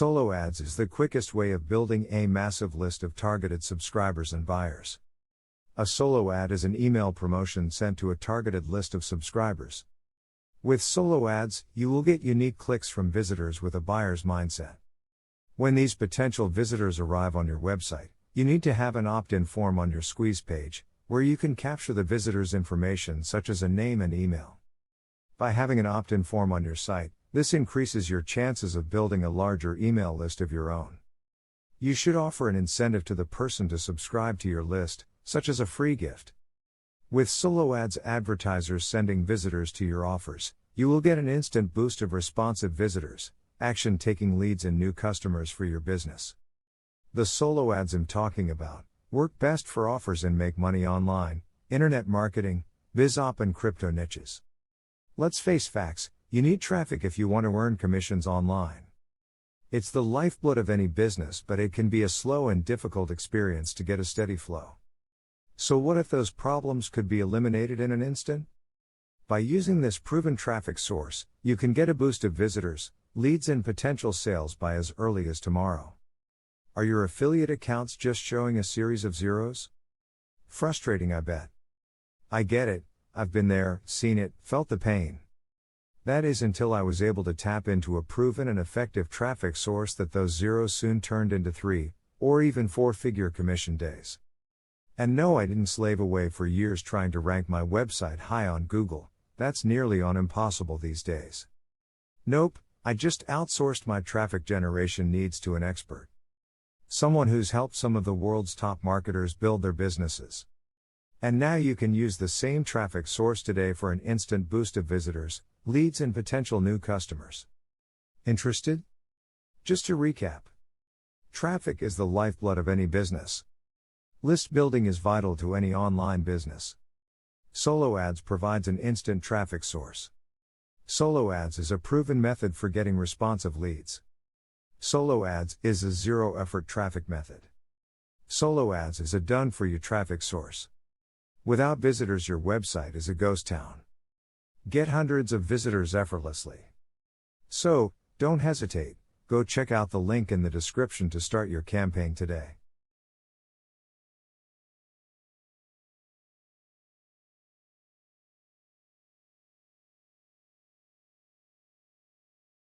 Solo ads is the quickest way of building a massive list of targeted subscribers and buyers. A solo ad is an email promotion sent to a targeted list of subscribers. With solo ads, you will get unique clicks from visitors with a buyer's mindset. When these potential visitors arrive on your website, you need to have an opt-in form on your squeeze page, where you can capture the visitor's information such as a name and email. By having an opt-in form on your site, this increases your chances of building a larger email list of your own. You should offer an incentive to the person to subscribe to your list, such as a free gift. With solo ads advertisers sending visitors to your offers, you will get an instant boost of responsive visitors, action-taking leads and new customers for your business. The solo ads I'm talking about work best for offers in make money online, internet marketing, biz op and crypto niches. Let's face facts, you need traffic if you want to earn commissions online. It's the lifeblood of any business, but it can be a slow and difficult experience to get a steady flow. So what if those problems could be eliminated in an instant? By using this proven traffic source, you can get a boost of visitors, leads and potential sales by as early as tomorrow. Are your affiliate accounts just showing a series of zeros? Frustrating, I bet. I get it, I've been there, seen it, felt the pain. That is until I was able to tap into a proven and effective traffic source that those zeros soon turned into 3, or even 4-figure commission days. And no, I didn't slave away for years trying to rank my website high on Google, that's nearly on impossible these days. Nope, I just outsourced my traffic generation needs to an expert. Someone who's helped some of the world's top marketers build their businesses. And now you can use the same traffic source today for an instant boost of visitors, leads and potential new customers. Interested? Just to recap. Traffic is the lifeblood of any business. List building is vital to any online business. Solo ads provides an instant traffic source. Solo ads is a proven method for getting responsive leads. Solo ads is a zero-effort traffic method. Solo ads is a done-for-you traffic source. Without visitors, your website is a ghost town. Get hundreds of visitors effortlessly. So, don't hesitate, go check out the link in the description to start your campaign today.